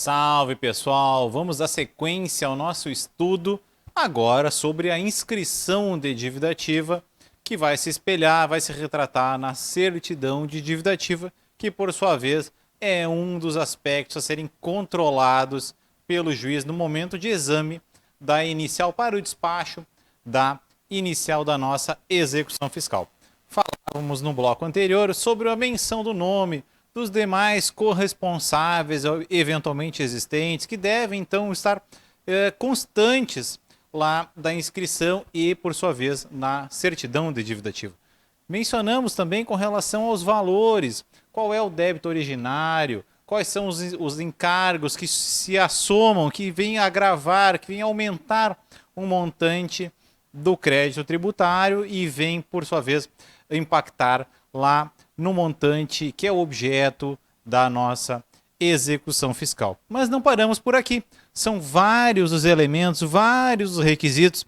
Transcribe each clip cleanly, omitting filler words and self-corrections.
Salve pessoal, vamos dar sequência ao nosso estudo agora sobre a inscrição de dívida ativa que vai se espelhar, vai se retratar na certidão de dívida ativa, que por sua vez é um dos aspectos a serem controlados pelo juiz no momento de exame da inicial para o despacho da inicial da nossa execução fiscal. Falávamos no bloco anterior sobre a menção do nome dos demais corresponsáveis eventualmente existentes, que devem então estar constantes lá da inscrição e, por sua vez, na certidão de dívida ativa. Mencionamos também com relação aos valores, qual é o débito originário, quais são os encargos que se assomam, que vêm agravar, que vêm aumentar o montante do crédito tributário e vêm, por sua vez, impactar lá no montante que é o objeto da nossa execução fiscal. Mas não paramos por aqui. São vários os elementos, vários os requisitos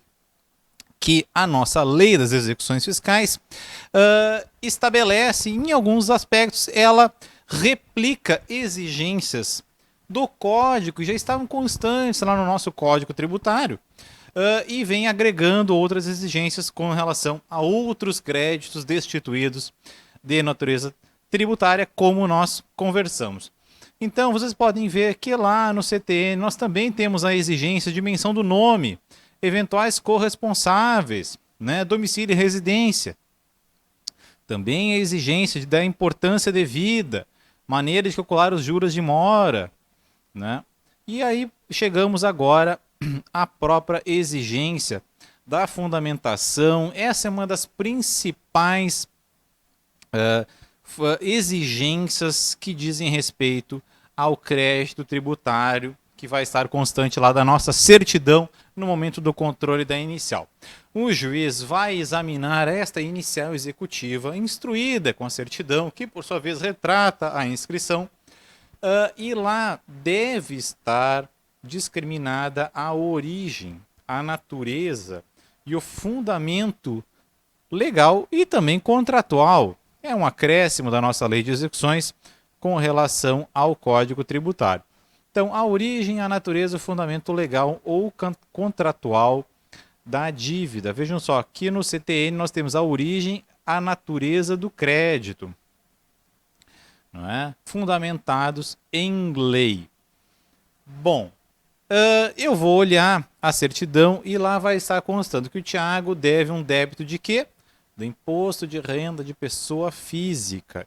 que a nossa lei das execuções fiscais estabelece. Em alguns aspectos, ela replica exigências do código que já estavam constantes lá no nosso código tributário. E vem agregando outras exigências com relação a outros créditos destituídos de natureza tributária, como nós conversamos. Então, vocês podem ver que lá no CTN nós também temos a exigência de menção do nome, eventuais corresponsáveis, né, domicílio e residência. Também a exigência da importância devida, maneira de calcular os juros de mora, né? E aí chegamos agora à própria exigência da fundamentação. Essa é uma das principais exigências que dizem respeito ao crédito tributário, que vai estar constante lá da nossa certidão no momento do controle da inicial. O juiz vai examinar esta inicial executiva instruída com a certidão, que por sua vez retrata a inscrição, e lá deve estar discriminada a origem, a natureza e o fundamento legal e também contratual. É um acréscimo da nossa lei de execuções com relação ao Código Tributário. Então, a origem, a natureza, o fundamento legal ou contratual da dívida. Vejam só, aqui no CTN nós temos a origem, a natureza do crédito, não é? Fundamentados em lei. Bom, eu vou olhar a certidão e lá vai estar constando que o Thiago deve um débito de quê? Do imposto de renda de pessoa física.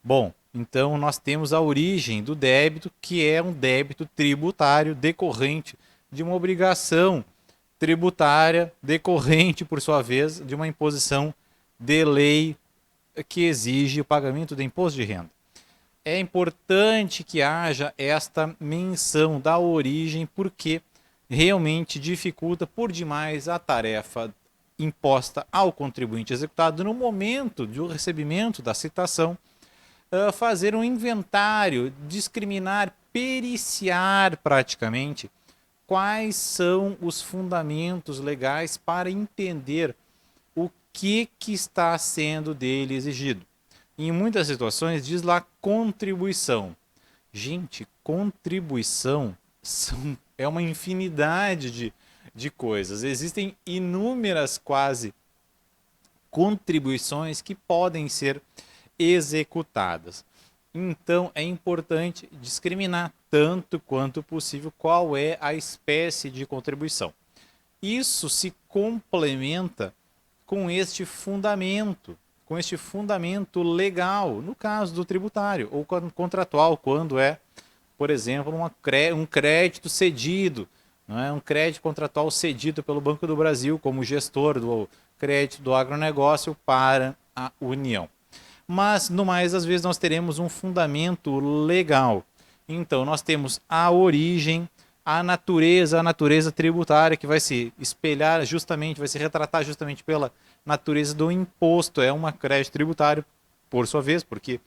Bom, então nós temos a origem do débito, que é um débito tributário decorrente de uma obrigação tributária decorrente, por sua vez, de uma imposição de lei que exige o pagamento do imposto de renda. É importante que haja esta menção da origem, porque realmente dificulta por demais a tarefa imposta ao contribuinte executado no momento do recebimento da citação, fazer um inventário, discriminar, periciar praticamente quais são os fundamentos legais para entender o que está sendo dele exigido. Em muitas situações diz lá contribuição. Gente, contribuição é uma infinidade de coisas. Existem inúmeras quase contribuições que podem ser executadas. Então é importante discriminar tanto quanto possível qual é a espécie de contribuição. Isso se complementa com este fundamento legal, no caso do tributário, ou contratual, quando é, por exemplo, um crédito cedido, não é? Um crédito contratual cedido pelo Banco do Brasil como gestor do crédito do agronegócio para a União. Mas, no mais, às vezes nós teremos um fundamento legal. Então, nós temos a origem, a natureza tributária, que vai se espelhar justamente, vai se retratar justamente pela natureza do imposto. É um crédito tributário, por sua vez, porque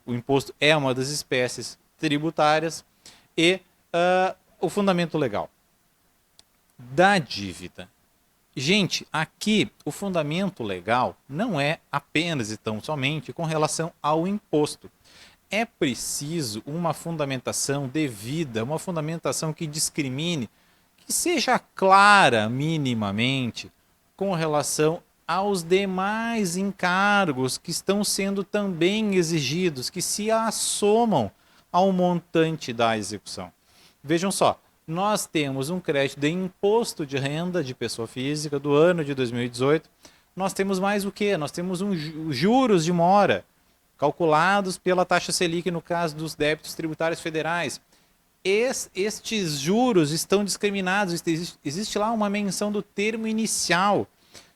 o imposto é uma das espécies tributárias, e o fundamento legal da dívida. Gente, aqui o fundamento legal não é apenas e tão somente com relação ao imposto. é preciso uma fundamentação devida, uma fundamentação que discrimine, que seja clara minimamente com relação aos demais encargos que estão sendo também exigidos, que se assomam ao montante da execução. Vejam só, nós temos um crédito de imposto de renda de pessoa física do ano de 2018. Nós temos mais o quê? Nós temos juros de mora, calculados pela taxa Selic no caso dos débitos tributários federais. Estes juros estão discriminados, existe lá uma menção do termo inicial.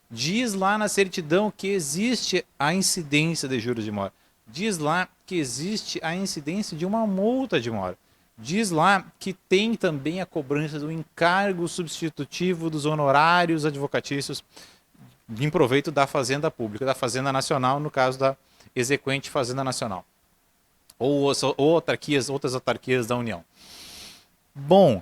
Diz lá na certidão que existe a incidência de juros de mora. Diz lá que existe a incidência de uma multa de mora. Diz lá que tem também a cobrança do encargo substitutivo dos honorários advocatícios em proveito da Fazenda Pública, da Fazenda Nacional, no caso da exequente Fazenda Nacional. Ou outras autarquias da União. Bom,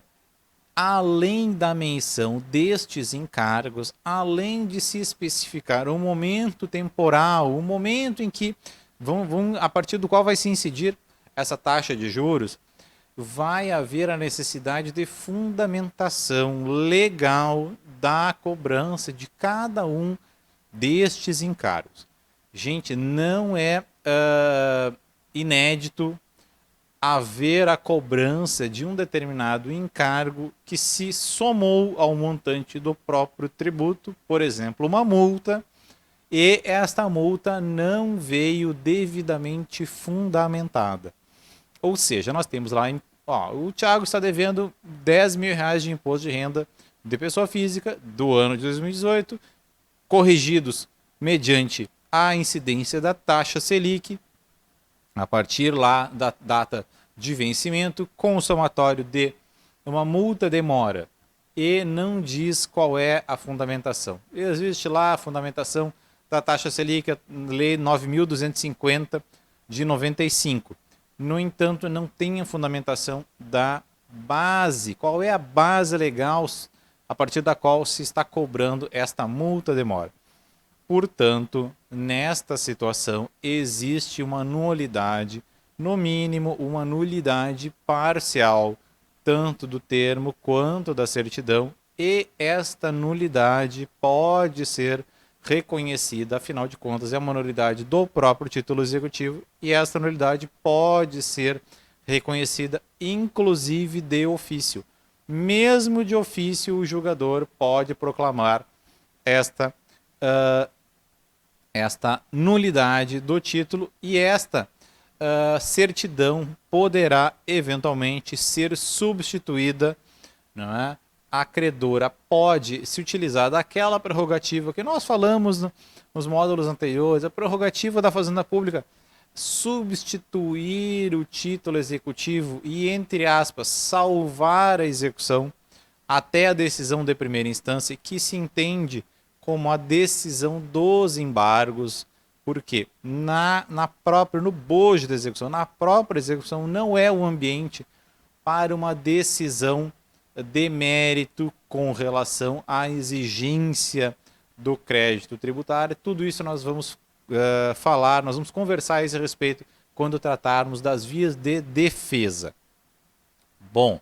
além da menção destes encargos, além de se especificar um momento temporal, um momento em que a partir do qual vai se incidir essa taxa de juros, vai haver a necessidade de fundamentação legal da cobrança de cada um destes encargos. Gente, não é inédito haver a cobrança de um determinado encargo que se somou ao montante do próprio tributo, por exemplo, uma multa, e esta multa não veio devidamente fundamentada. Ou seja, nós temos lá, o Thiago está devendo R$10.000 de imposto de renda de pessoa física do ano de 2018, corrigidos mediante a incidência da taxa Selic, a partir lá da data de vencimento, com o somatório de uma multa de mora, e não diz qual é a fundamentação. Existe lá a fundamentação da taxa Selic, Lei 9.250 de 95. No entanto, não tem a fundamentação da base. Qual é a base legal a partir da qual se está cobrando esta multa de mora? Portanto, nesta situação, existe uma nulidade, no mínimo uma nulidade parcial, tanto do termo quanto da certidão, e esta nulidade pode ser reconhecida, afinal de contas, é uma nulidade do próprio título executivo, e esta nulidade pode ser reconhecida, inclusive de ofício. Mesmo de ofício, o julgador pode proclamar esta nulidade do título, e esta certidão poderá eventualmente ser substituída, não é? A credora pode se utilizar daquela prerrogativa que nós falamos nos módulos anteriores, a prerrogativa da Fazenda Pública, substituir o título executivo e, entre aspas, salvar a execução até a decisão de primeira instância, que se entende como a decisão dos embargos, porque no bojo da execução, na própria execução, não é o ambiente para uma decisão de mérito com relação à exigência do crédito tributário. Tudo isso nós vamos falar, nós vamos conversar a esse respeito quando tratarmos das vias de defesa. Bom,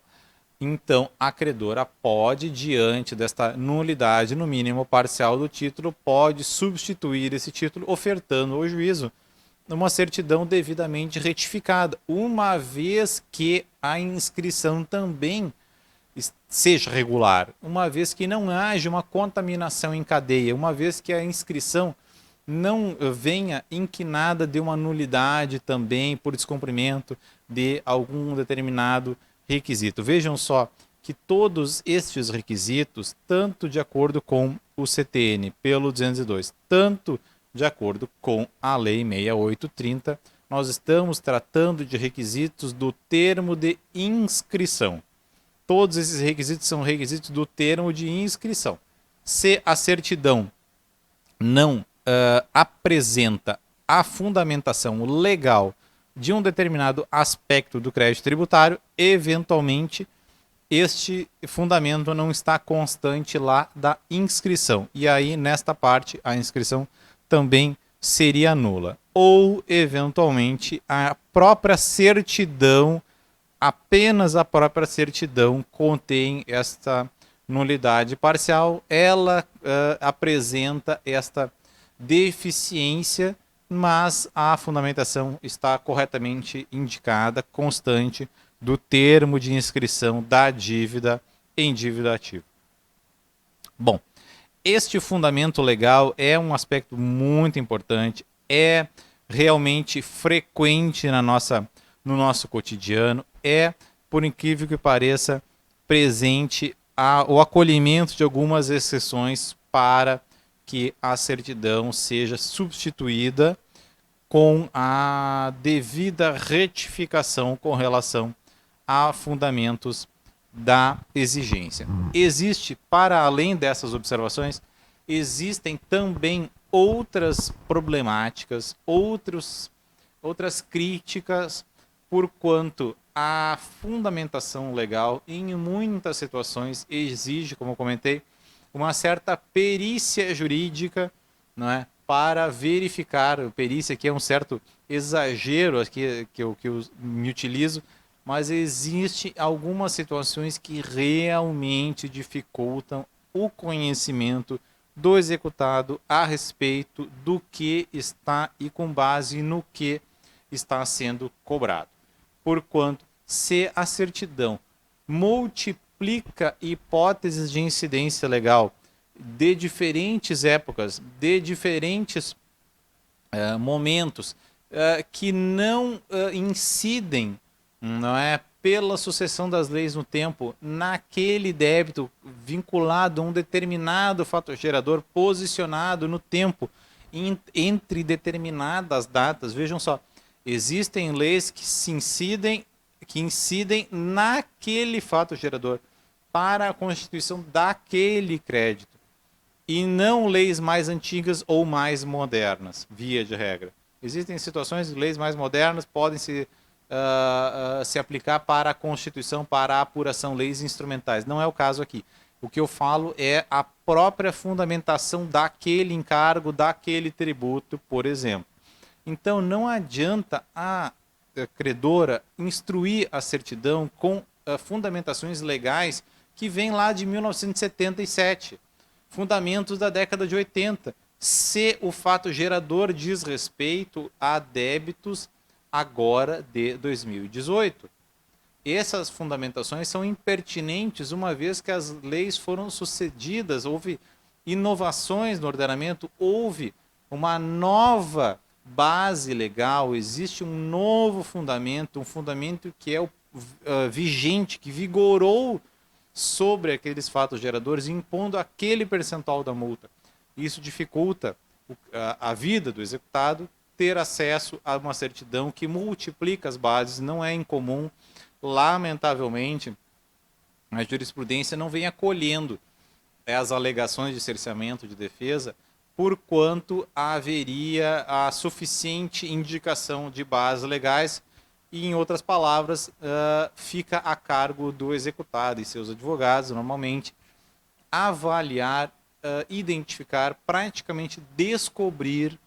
então a credora pode, diante desta nulidade, no mínimo parcial do título, pode substituir esse título, ofertando ao juízo uma certidão devidamente retificada, uma vez que a inscrição também seja regular, uma vez que não haja uma contaminação em cadeia, uma vez que a inscrição não venha inquinada de uma nulidade também por descumprimento de algum determinado requisito. Vejam só que todos estes requisitos, tanto de acordo com o CTN pelo 202, tanto de acordo com a Lei 6830, nós estamos tratando de requisitos do termo de inscrição. Todos esses requisitos são requisitos do termo de inscrição. Se a certidão não apresenta a fundamentação legal de um determinado aspecto do crédito tributário, eventualmente este fundamento não está constante lá da inscrição. E aí, nesta parte, a inscrição também seria nula. ou, eventualmente, a própria certidão, apenas a própria certidão contém esta nulidade parcial, ela apresenta esta deficiência, mas a fundamentação está corretamente indicada, constante, do termo de inscrição da dívida em dívida ativa. Bom, este fundamento legal é um aspecto muito importante, é realmente frequente no nosso cotidiano, é, por incrível que pareça, presente o acolhimento de algumas exceções para que a certidão seja substituída com a devida retificação com relação a fundamentos da exigência. Existe, para além dessas observações, existem também outras problemáticas, outras críticas, por quanto a fundamentação legal, em muitas situações, exige, como eu comentei, uma certa perícia jurídica, não é? Para verificar, perícia aqui é um certo exagero aqui que eu me utilizo, mas existe algumas situações que realmente dificultam o conhecimento do executado a respeito do que está e com base no que está sendo cobrado. Porquanto, se a certidão multiplica hipóteses de incidência legal de diferentes épocas, de diferentes momentos, que não incidem, não é, pela sucessão das leis no tempo, naquele débito vinculado a um determinado fator gerador posicionado no tempo, entre determinadas datas. Vejam só, existem leis que incidem naquele fato gerador para a constituição daquele crédito, e não leis mais antigas ou mais modernas, via de regra. Existem situações de leis mais modernas podem se aplicar para a Constituição, para a apuração, leis instrumentais. Não é o caso aqui. O que eu falo é a própria fundamentação daquele encargo, daquele tributo, por exemplo. Então, não adianta a credora instruir a certidão com fundamentações legais que vêm lá de 1977, fundamentos da década de 80, se o fato gerador diz respeito a débitos agora de 2018. Essas fundamentações são impertinentes, uma vez que as leis foram sucedidas, houve inovações no ordenamento, houve uma nova base legal, existe um novo fundamento, um fundamento que é vigente, que vigorou sobre aqueles fatos geradores, impondo aquele percentual da multa. Isso dificulta a vida do executado ter acesso a uma certidão que multiplica as bases. Não é incomum, lamentavelmente, a jurisprudência não vem acolhendo as alegações de cerceamento de defesa, por quanto haveria a suficiente indicação de bases legais e, em outras palavras, fica a cargo do executado e seus advogados, normalmente, avaliar, identificar, praticamente descobrir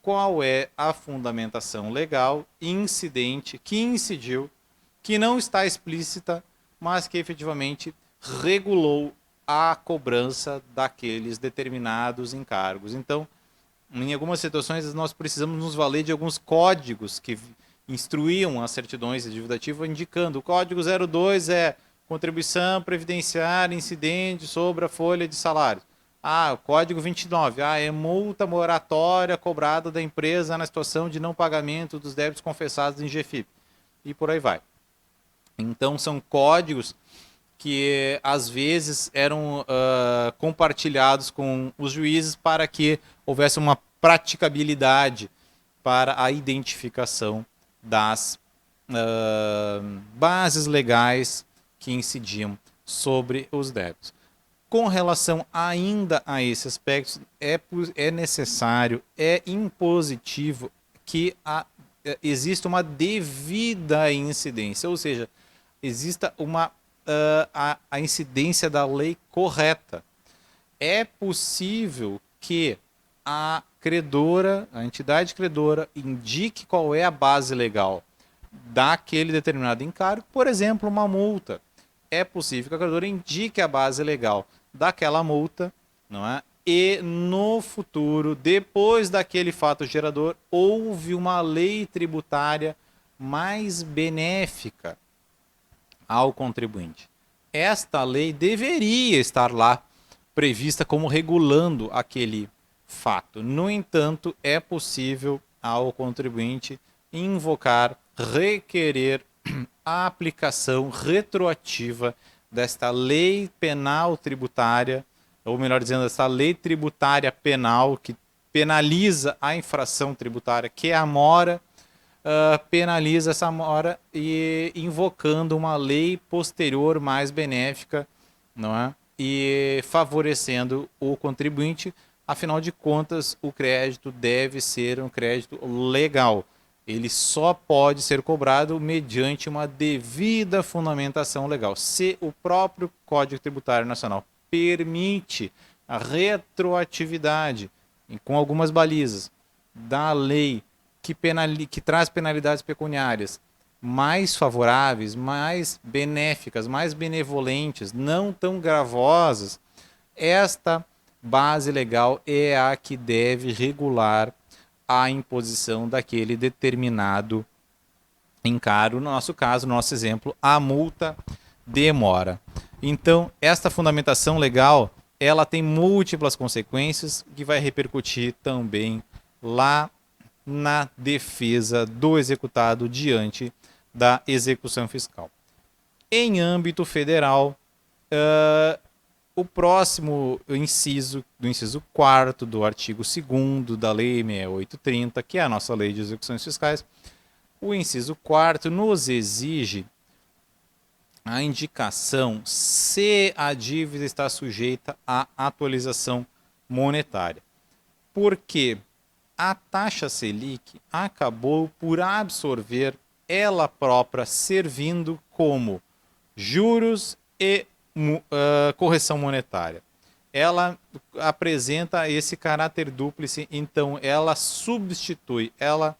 qual é a fundamentação legal incidente, que incidiu, que não está explícita, mas que efetivamente regulou a cobrança daqueles determinados encargos. Então, em algumas situações, nós precisamos nos valer de alguns códigos que instruíam as certidões de dívida ativa, indicando o código 02 é contribuição previdenciária incidente sobre a folha de salário. O código 29, é multa moratória cobrada da empresa na situação de não pagamento dos débitos confessados em GFIP. E por aí vai. Então, são códigos que às vezes eram compartilhados com os juízes para que houvesse uma praticabilidade para a identificação das bases legais que incidiam sobre os débitos. Com relação ainda a esse aspecto, é necessário, é impositivo que exista uma devida incidência, ou seja, exista a incidência da lei correta. É possível que a credora, a entidade credora, indique qual é a base legal daquele determinado encargo, por exemplo, uma multa. É possível que a credora indique a base legal daquela multa, não é? E no futuro, depois daquele fato gerador, houve uma lei tributária mais benéfica ao contribuinte. Esta lei deveria estar lá prevista como regulando aquele fato. No entanto, é possível ao contribuinte invocar, requerer a aplicação retroativa desta lei penal tributária, ou melhor dizendo, desta lei tributária penal que penaliza a infração tributária, que é a mora, penaliza essa mora e invocando uma lei posterior mais benéfica, não é? E favorecendo o contribuinte. Afinal de contas, o crédito deve ser um crédito legal. Ele só pode ser cobrado mediante uma devida fundamentação legal. Se o próprio Código Tributário Nacional permite a retroatividade, com algumas balizas, da lei que traz penalidades pecuniárias mais favoráveis, mais benéficas, mais benevolentes, não tão gravosas, esta base legal é a que deve regular a imposição daquele determinado encargo, no nosso caso, no nosso exemplo, a multa de mora. Então, esta fundamentação legal, ela tem múltiplas consequências que vai repercutir também lá na defesa do executado diante da execução fiscal. Em âmbito federal, o próximo inciso, do inciso 4º do artigo 2º da Lei 6830, que é a nossa Lei de Execuções Fiscais, o inciso 4º nos exige a indicação se a dívida está sujeita à atualização monetária. Porque a taxa Selic acabou por absorver ela própria, servindo como juros e correção monetária. Ela apresenta esse caráter dúplice, então ela substitui, ela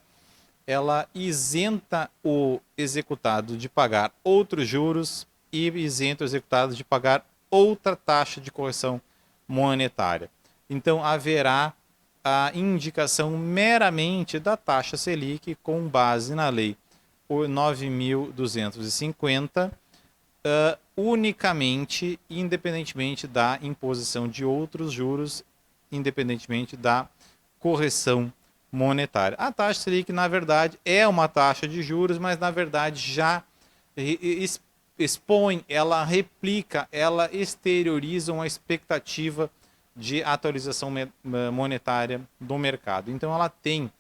isenta o executado de pagar outros juros e isenta o executado de pagar outra taxa de correção monetária. Então haverá a indicação meramente da taxa Selic com base na lei 9.250, unicamente, independentemente da imposição de outros juros, independentemente da correção monetária. A taxa Selic, na verdade, é uma taxa de juros, mas na verdade já expõe, ela replica, ela exterioriza uma expectativa de atualização monetária do mercado. Então ela tem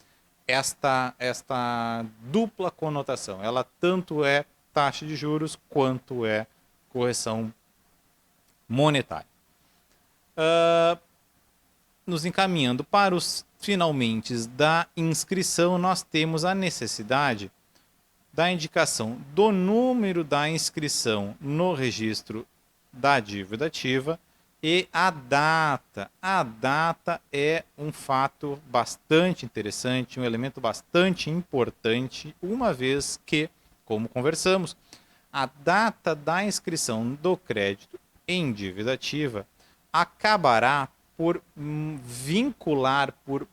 esta dupla conotação. Ela tanto é taxa de juros quanto é correção monetária. Nos encaminhando para os finalmente da inscrição, nós temos a necessidade da indicação do número da inscrição no registro da dívida ativa e a data. A data é um fato bastante interessante, um elemento bastante importante, uma vez que, como conversamos, a data da inscrição do crédito em dívida ativa acabará por vincular, por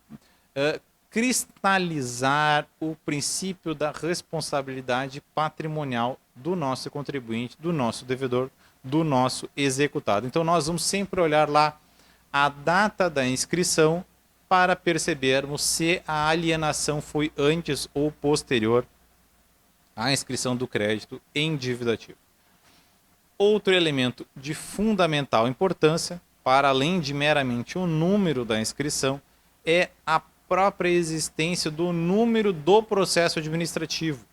cristalizar o princípio da responsabilidade patrimonial do nosso contribuinte, do nosso devedor, do nosso executado. Então nós vamos sempre olhar lá a data da inscrição para percebermos se a alienação foi antes ou posterior à inscrição do crédito em dívida ativa. Outro elemento de fundamental importância, para além de meramente o número da inscrição, é a própria existência do número do processo administrativo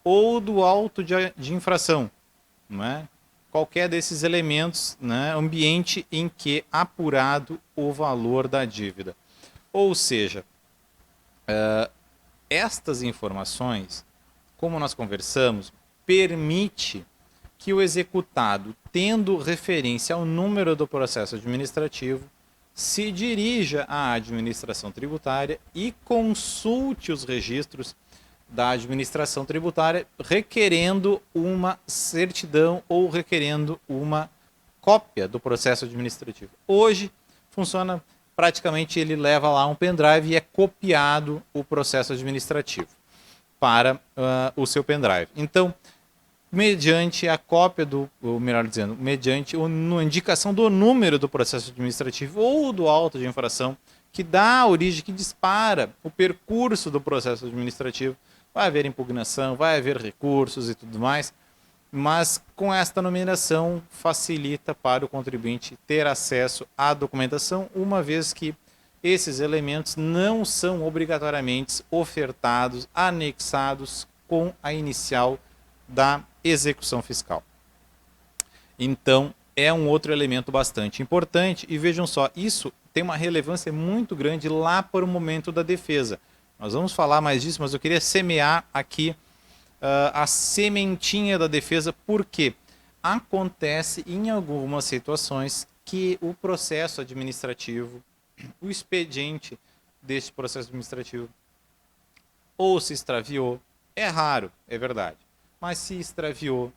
ou do auto de infração, não é? Qualquer desses elementos, né, ambiente em que apurado o valor da dívida. Ou seja, estas informações, como nós conversamos, permite que o executado, tendo referência ao número do processo administrativo, se dirija à administração tributária e consulte os registros da administração tributária requerendo uma certidão ou requerendo uma cópia do processo administrativo. Hoje funciona praticamente, ele leva lá um pendrive e é copiado o processo administrativo para o seu pendrive. Então, mediante a cópia do, ou melhor dizendo, mediante a indicação do número do processo administrativo ou do auto de infração que dá origem, que dispara o percurso do processo administrativo, vai haver impugnação, vai haver recursos e tudo mais, mas com esta numeração facilita para o contribuinte ter acesso à documentação, uma vez que esses elementos não são obrigatoriamente ofertados, anexados com a inicial da execução fiscal. Então, é um outro elemento bastante importante e vejam só, isso tem uma relevância muito grande lá para o momento da defesa. Nós vamos falar mais disso, mas eu queria semear aqui a sementinha da defesa, porque acontece em algumas situações que o processo administrativo, o expediente deste processo administrativo, ou se extraviou, é raro, é verdade, mas se extraviou,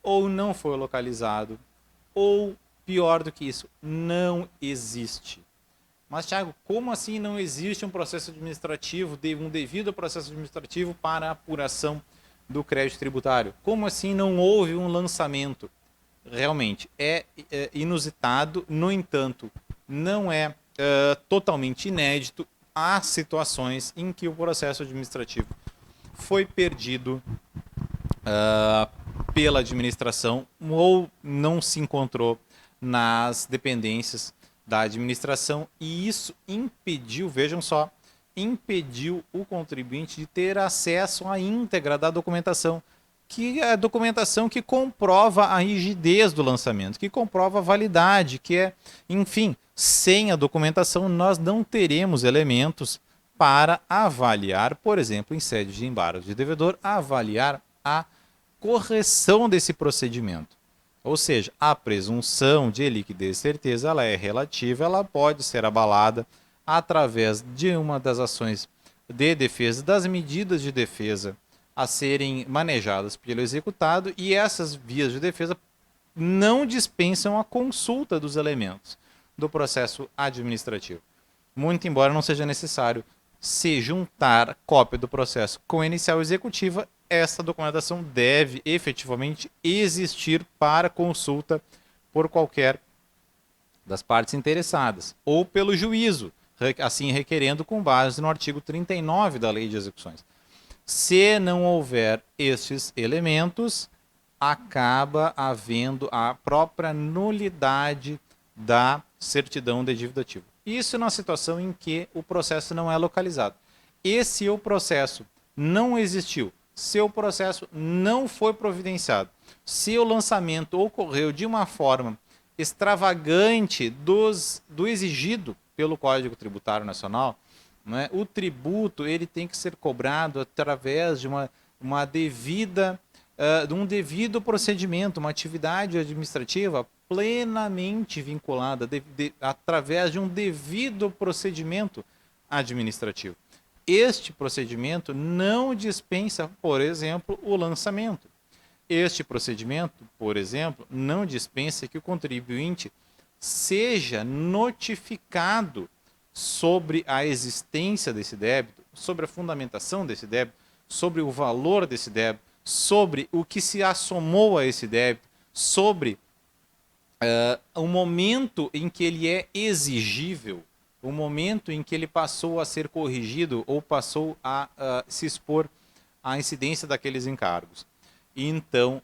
ou não foi localizado, ou pior do que isso, não existe. Mas, Thiago, como assim não existe um processo administrativo, um devido processo administrativo para a apuração do crédito tributário? Como assim não houve um lançamento? Realmente, é inusitado, no entanto, não é totalmente inédito. Há situações em que o processo administrativo foi perdido pela administração ou não se encontrou nas dependências da administração, e isso impediu, vejam só, impediu o contribuinte de ter acesso à íntegra da documentação, que é a documentação que comprova a rigidez do lançamento, que comprova a validade, que é, enfim, sem a documentação nós não teremos elementos para avaliar, por exemplo, em sede de embargo de devedor, avaliar a correção desse procedimento. Ou seja, a presunção de liquidez e certeza ela é relativa, ela pode ser abalada através de uma das ações de defesa, das medidas de defesa a serem manejadas pelo executado, e essas vias de defesa não dispensam a consulta dos elementos do processo administrativo. Muito embora não seja necessário se juntar cópia do processo com a inicial executiva, essa documentação deve efetivamente existir para consulta por qualquer das partes interessadas, ou pelo juízo, assim requerendo com base no artigo 39 da Lei de Execuções. Se não houver estes elementos, acaba havendo a própria nulidade da certidão de dívida ativa. Isso na situação em que o processo não é localizado. E se o processo não existiu, se o processo não foi providenciado, se o lançamento ocorreu de uma forma extravagante do exigido pelo Código Tributário Nacional, né, o tributo ele tem que ser cobrado através de uma devida, de um devido procedimento, uma atividade administrativa plenamente vinculada, através de um devido procedimento administrativo. Este procedimento não dispensa, por exemplo, o lançamento. Este procedimento, por exemplo, não dispensa que o contribuinte seja notificado sobre a existência desse débito, sobre a fundamentação desse débito, sobre o valor desse débito, sobre o que se assomou a esse débito, sobre o momento em que ele é exigível, o momento em que ele passou a ser corrigido ou passou a se expor à incidência daqueles encargos. E então,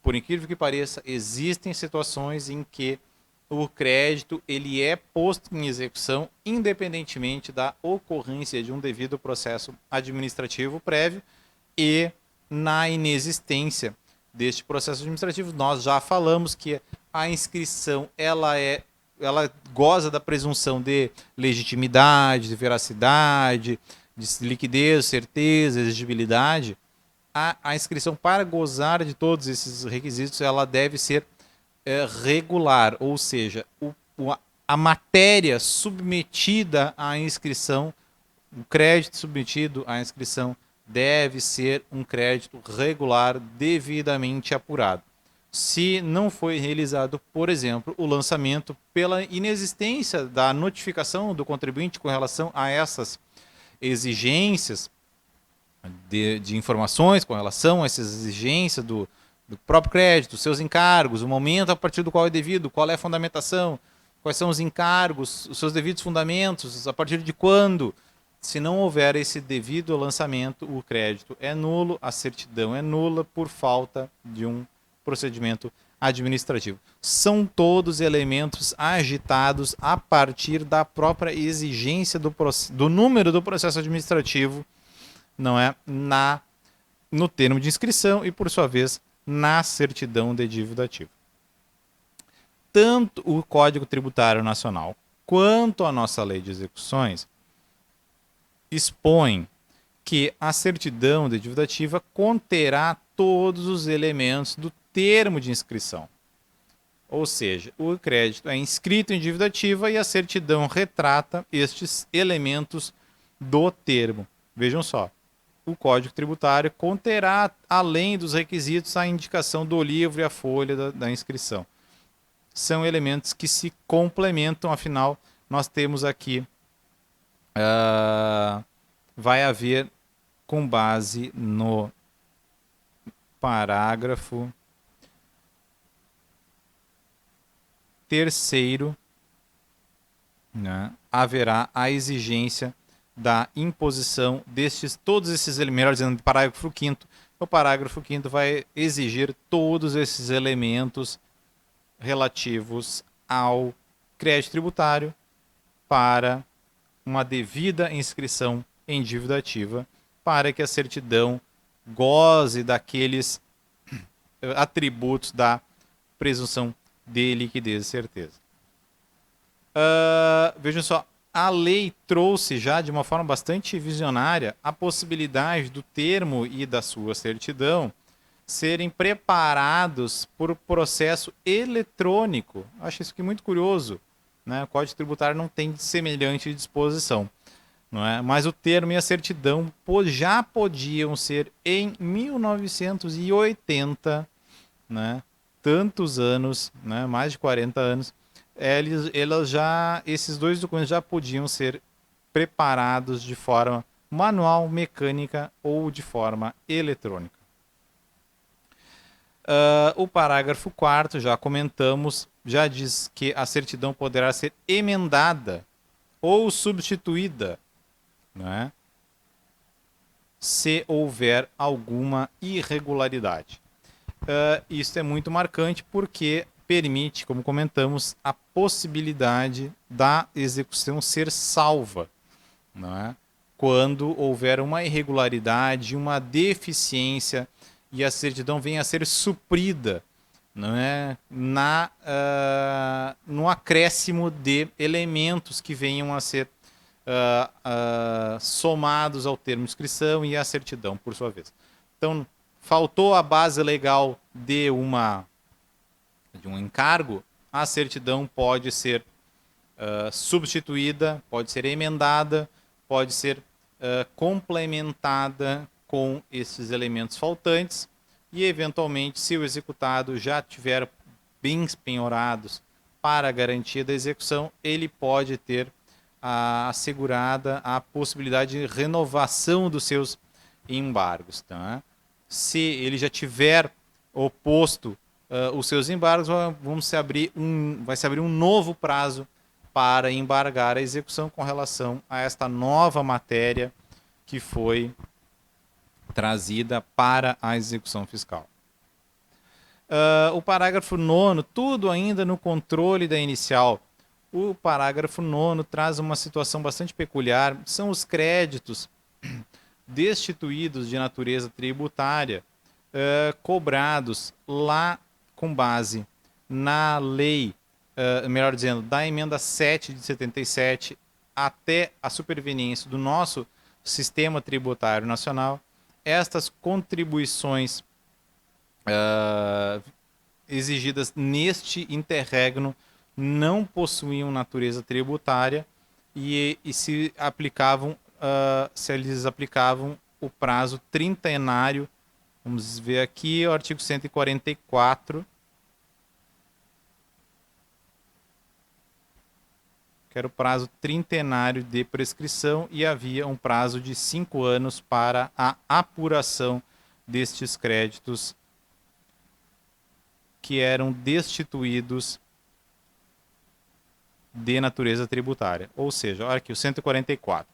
por incrível que pareça, existem situações em que o crédito ele é posto em execução independentemente da ocorrência de um devido processo administrativo prévio, e na inexistência deste processo administrativo nós já falamos que a inscrição ela goza da presunção de legitimidade, de veracidade, de liquidez, certeza, exigibilidade. A inscrição, para gozar de todos esses requisitos, ela deve ser regular, ou seja, a matéria submetida à inscrição, o crédito submetido à inscrição deve ser um crédito regular devidamente apurado. Se não foi realizado, por exemplo, o lançamento pela inexistência da notificação do contribuinte com relação a essas exigências de informações com relação a essas exigências do próprio crédito, seus encargos, o momento a partir do qual é devido, qual é a fundamentação, quais são os encargos, os seus devidos fundamentos, a partir de quando. Se não houver esse devido lançamento, o crédito é nulo, a certidão é nula por falta de um procedimento administrativo. São todos elementos agitados a partir da própria exigência do número do processo administrativo, não é, no termo de inscrição e, por sua vez, na certidão de dívida ativa. Tanto o Código Tributário Nacional quanto a nossa Lei de Execuções expõem que a certidão de dívida ativa conterá todos os elementos do termo de inscrição. Ou seja, o crédito é inscrito em dívida ativa e a certidão retrata estes elementos do termo. Vejam só, o Código Tributário conterá, além dos requisitos, a indicação do livro e a folha da inscrição. São elementos que se complementam, afinal, nós temos aqui, vai haver, com base no parágrafo 3º, né, haverá a exigência da imposição todos esses elementos, melhor dizendo, parágrafo 5º, o parágrafo 5º vai exigir todos esses elementos relativos ao crédito tributário para uma devida inscrição em dívida ativa, para que a certidão goze daqueles atributos da presunção de liquidez e certeza. Vejam só, a lei trouxe já de uma forma bastante visionária a possibilidade do termo e da sua certidão serem preparados por processo eletrônico. Acho isso aqui muito curioso, né? O Código Tributário não tem semelhante disposição, não é? Mas o termo e a certidão já podiam ser em 1980, né? Tantos anos, né? Mais de 40 anos, esses dois documentos já podiam ser preparados de forma manual, mecânica ou de forma eletrônica. O parágrafo 4º, já comentamos, já diz que a certidão poderá ser emendada ou substituída, né, se houver alguma irregularidade. Isso é muito marcante porque permite, como comentamos, a possibilidade da execução ser salva, não é? Quando houver uma irregularidade, uma deficiência e a certidão venha a ser suprida, não é? No acréscimo de elementos que venham a ser somados ao termo de inscrição e à certidão, por sua vez. Então, faltou a base legal de um encargo, a certidão pode ser substituída, pode ser emendada, pode ser complementada com esses elementos faltantes e, eventualmente, se o executado já tiver bens penhorados para a garantia da execução, ele pode ter assegurada a possibilidade de renovação dos seus embargos. Tá? Se ele já tiver oposto os seus embargos, vai se abrir um novo prazo para embargar a execução com relação a esta nova matéria que foi trazida para a execução fiscal. O parágrafo 9º, tudo ainda no controle da inicial. O parágrafo 9º traz uma situação bastante peculiar, são os créditos destituídos de natureza tributária, cobrados lá com base na lei, melhor dizendo, da emenda 7 de 77 até a superveniência do nosso sistema tributário nacional. Estas contribuições exigidas neste interregno não possuíam natureza tributária e se aplicavam, se eles aplicavam o prazo trintenário. Vamos ver aqui o artigo 144. Que era o prazo trintenário de prescrição e havia um prazo de 5 anos para a apuração destes créditos que eram destituídos de natureza tributária. Ou seja, olha aqui o 144.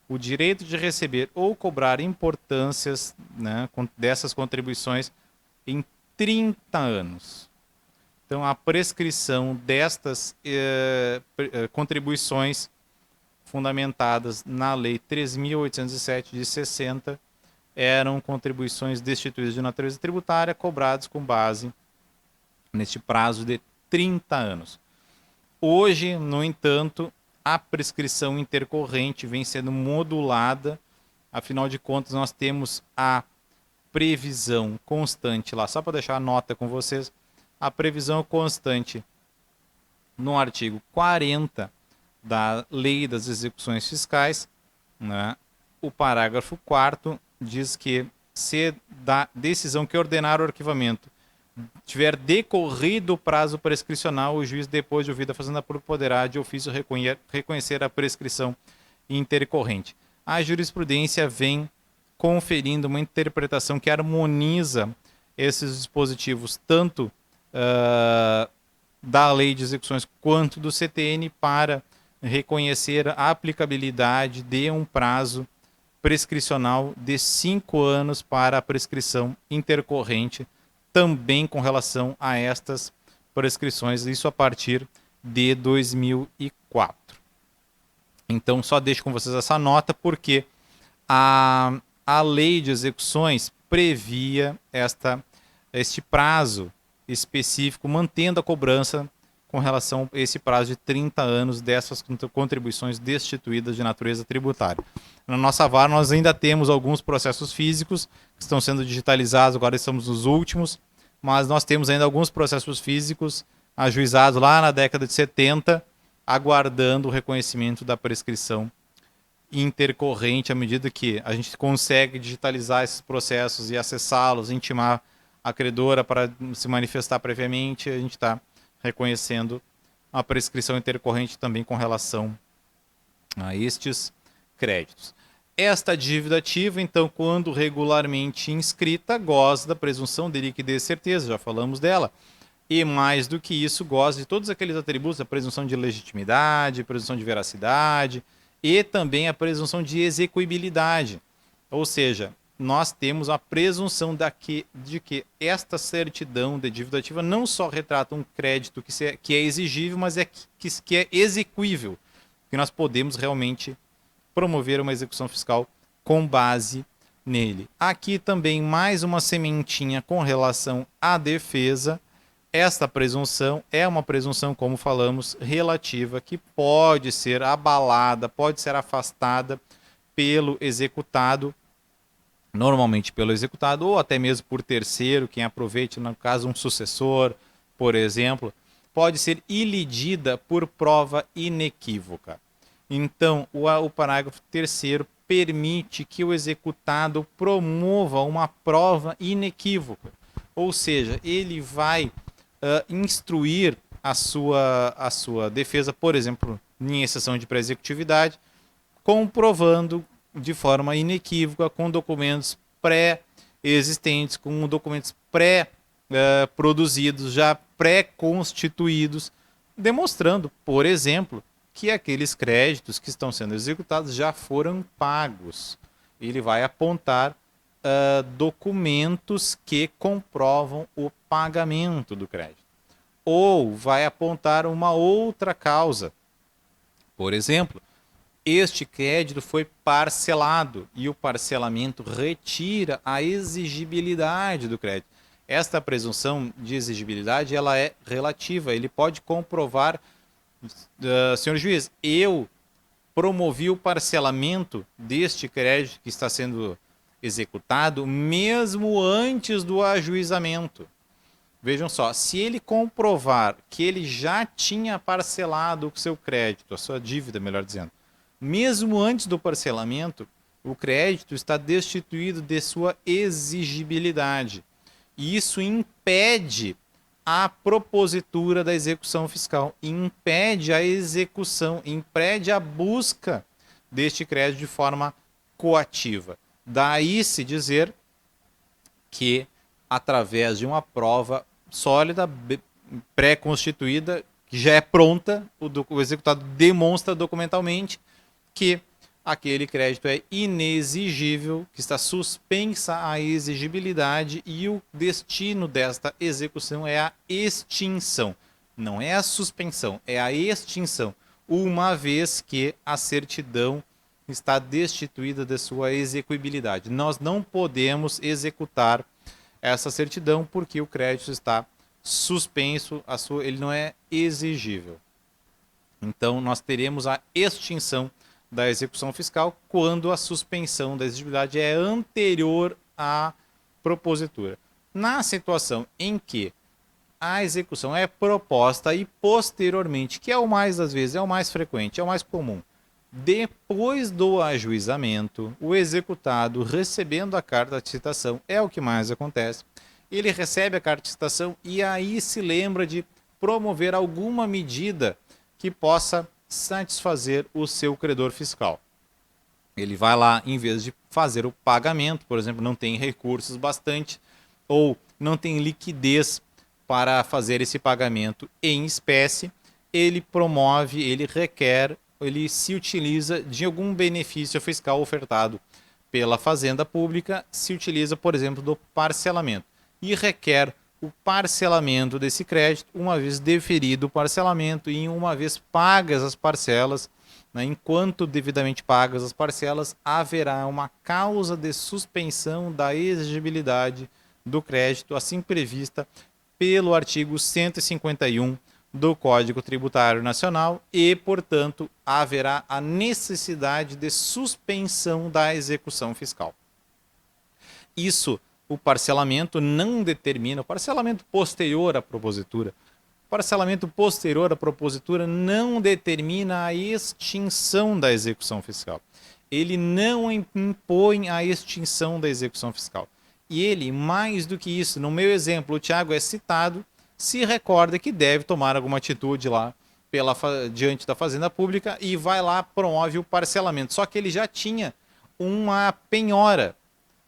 O direito de receber ou cobrar importâncias, né, dessas contribuições em 30 anos. Então, a prescrição destas contribuições fundamentadas na Lei 3.807 de 60 eram contribuições destituídas de natureza tributária cobradas com base neste prazo de 30 anos. Hoje, no entanto, a prescrição intercorrente vem sendo modulada. Afinal de contas, nós temos a previsão constante lá, só para deixar a nota com vocês, a previsão constante no artigo 40 da Lei das Execuções Fiscais, né? O parágrafo 4º diz que se da decisão que ordenar o arquivamento tiver decorrido o prazo prescricional, o juiz, depois de ouvida a Fazenda Pública, poderá de ofício reconhecer a prescrição intercorrente. A jurisprudência vem conferindo uma interpretação que harmoniza esses dispositivos, tanto da Lei de Execuções quanto do CTN, para reconhecer a aplicabilidade de um prazo prescricional de 5 anos para a prescrição intercorrente, também com relação a estas prescrições, isso a partir de 2004. Então, só deixo com vocês essa nota, porque a Lei de Execuções previa este prazo específico, mantendo a cobrança com relação a esse prazo de 30 anos dessas contribuições destituídas de natureza tributária. Na nossa VAR, nós ainda temos alguns processos físicos que estão sendo digitalizados, agora estamos nos últimos, mas nós temos ainda alguns processos físicos ajuizados lá na década de 70, aguardando o reconhecimento da prescrição intercorrente. À medida que a gente consegue digitalizar esses processos e acessá-los, intimar a credora para se manifestar previamente, a gente está reconhecendo a prescrição intercorrente também com relação a estes créditos. Esta dívida ativa, então, quando regularmente inscrita, goza da presunção de liquidez e certeza, já falamos dela. E mais do que isso, goza de todos aqueles atributos, a presunção de legitimidade, a presunção de veracidade e também a presunção de execuibilidade. Ou seja, nós temos a presunção de que esta certidão de dívida ativa não só retrata um crédito que é exigível, mas que é execuível, que nós podemos realmente promover uma execução fiscal com base nele. Aqui também mais uma sementinha com relação à defesa. Esta presunção é uma presunção, como falamos, relativa, que pode ser abalada, pode ser afastada pelo executado, normalmente pelo executado, ou até mesmo por terceiro, quem aproveite, no caso um sucessor, por exemplo, pode ser ilidida por prova inequívoca. Então, o parágrafo 3º permite que o executado promova uma prova inequívoca, ou seja, ele vai instruir a sua defesa, por exemplo, em exceção de pré-executividade, comprovando de forma inequívoca, com documentos pré-existentes, com documentos pré-produzidos, já pré-constituídos, demonstrando, por exemplo, que aqueles créditos que estão sendo executados já foram pagos. Ele vai apontar documentos que comprovam o pagamento do crédito. Ou vai apontar uma outra causa. Por exemplo, este crédito foi parcelado e o parcelamento retira a exigibilidade do crédito. Esta presunção de exigibilidade ela é relativa. Ele pode comprovar, senhor juiz, eu promovi o parcelamento deste crédito que está sendo executado mesmo antes do ajuizamento. Vejam só, se ele comprovar que ele já tinha parcelado o seu crédito, a sua dívida, melhor dizendo, mesmo antes do parcelamento, o crédito está destituído de sua exigibilidade. E isso impede a propositura da execução fiscal, impede a execução, impede a busca deste crédito de forma coativa. Daí se dizer que, através de uma prova sólida, pré-constituída, que já é pronta, o executado demonstra documentalmente que aquele crédito é inexigível, que está suspensa a exigibilidade e o destino desta execução é a extinção. Não é a suspensão, é a extinção, uma vez que a certidão está destituída de sua execuibilidade. Nós não podemos executar essa certidão porque o crédito está suspenso, ele não é exigível. Então, nós teremos a extinção da execução fiscal quando a suspensão da exigibilidade é anterior à propositura. Na situação em que a execução é proposta e posteriormente, que é o mais das vezes, é o mais frequente, é o mais comum, depois do ajuizamento, o executado recebendo a carta de citação, é o que mais acontece, ele recebe a carta de citação e aí se lembra de promover alguma medida que possa satisfazer o seu credor fiscal. Ele vai lá, em vez de fazer o pagamento, por exemplo, não tem recursos bastante ou não tem liquidez para fazer esse pagamento em espécie, ele promove, ele requer, ele se utiliza de algum benefício fiscal ofertado pela Fazenda Pública, se utiliza, por exemplo, do parcelamento e requer o parcelamento desse crédito, uma vez deferido o parcelamento e uma vez pagas as parcelas, né, enquanto devidamente pagas as parcelas, haverá uma causa de suspensão da exigibilidade do crédito, assim prevista pelo artigo 151 do Código Tributário Nacional e, portanto, haverá a necessidade de suspensão da execução fiscal. Isso o parcelamento não determina, o parcelamento posterior à propositura, o parcelamento posterior à propositura não determina a extinção da execução fiscal. Ele não impõe a extinção da execução fiscal. E ele, mais do que isso, no meu exemplo, o Tiago é citado, se recorda que deve tomar alguma atitude lá diante da Fazenda Pública e vai lá, promove o parcelamento. Só que ele já tinha uma penhora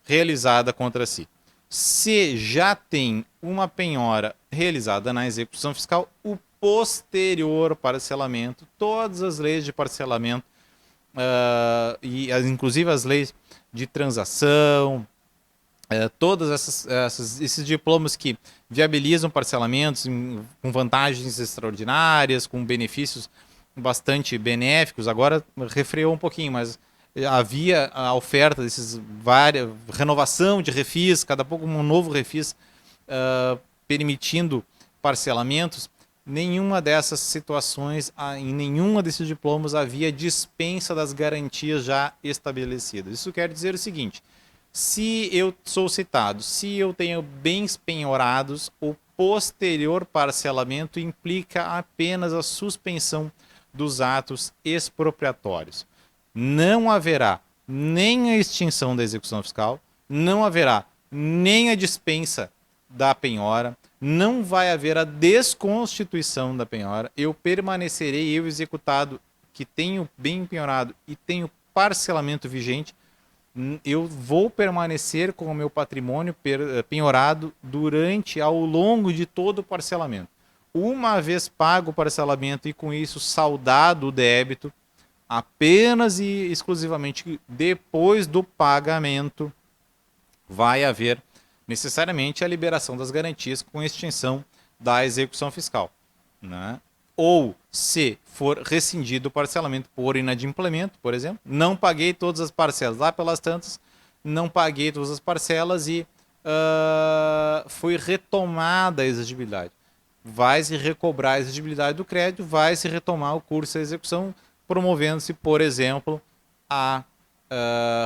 realizada contra si. Se já tem uma penhora realizada na execução fiscal, o posterior parcelamento, todas as leis de parcelamento, e inclusive as leis de transação, todos esses diplomas que viabilizam parcelamentos com vantagens extraordinárias, com benefícios bastante benéficos, agora refreou um pouquinho, mas havia a oferta desses renovação de refis, cada pouco um novo refis permitindo parcelamentos. Nenhuma dessas situações, em nenhuma desses diplomas havia dispensa das garantias já estabelecidas. Isso quer dizer o seguinte: se eu sou citado, se eu tenho bens penhorados, o posterior parcelamento implica apenas a suspensão dos atos expropriatórios. Não haverá nem a extinção da execução fiscal, não haverá nem a dispensa da penhora, não vai haver a desconstituição da penhora, eu permanecerei, eu executado, que tenho bem penhorado e tenho parcelamento vigente, eu vou permanecer com o meu patrimônio penhorado ao longo de todo o parcelamento. Uma vez pago o parcelamento e com isso saldado o débito, apenas e exclusivamente depois do pagamento vai haver necessariamente a liberação das garantias com extinção da execução fiscal, né? Ou se for rescindido o parcelamento por inadimplemento, por exemplo, não paguei todas as parcelas, lá pelas tantas, não paguei todas as parcelas e foi retomada a exigibilidade. Vai se recobrar a exigibilidade do crédito, vai se retomar o curso da execução, promovendo-se, por exemplo, a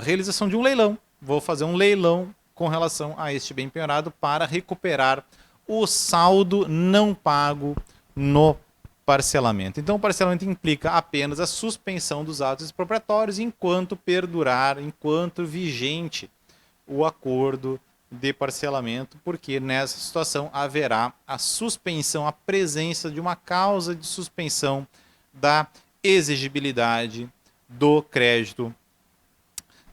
realização de um leilão. Vou fazer um leilão com relação a este bem penhorado para recuperar o saldo não pago no parcelamento. Então, o parcelamento implica apenas a suspensão dos atos expropriatórios enquanto perdurar, enquanto vigente o acordo de parcelamento, porque nessa situação haverá a suspensão, a presença de uma causa de suspensão da exigibilidade do crédito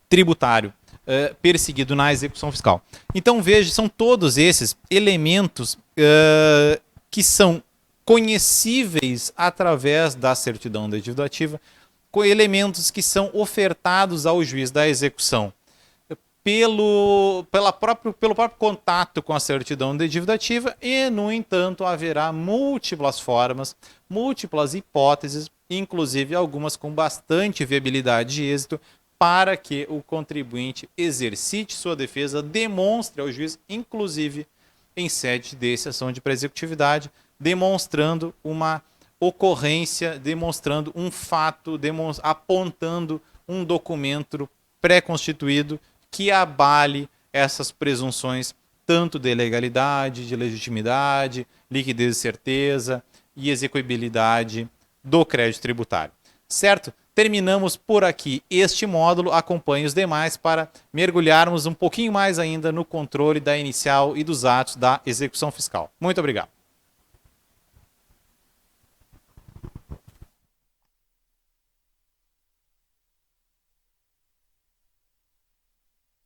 tributário perseguido na execução fiscal. Então veja, são todos esses elementos que são conhecíveis através da certidão da dívida ativa, com elementos que são ofertados ao juiz da execução pelo próprio contato com a certidão de dívida ativa e, no entanto, haverá múltiplas formas, múltiplas hipóteses, inclusive algumas com bastante viabilidade e êxito, para que o contribuinte exercite sua defesa, demonstre ao juiz, inclusive em sede de exceção de pré-executividade, demonstrando uma ocorrência, demonstrando um fato, apontando um documento pré-constituído que abale essas presunções tanto de legalidade, de legitimidade, liquidez e certeza e execuibilidade do crédito tributário. Certo? Terminamos por aqui este módulo. Acompanhe os demais para mergulharmos um pouquinho mais ainda no controle da inicial e dos atos da execução fiscal. Muito obrigado.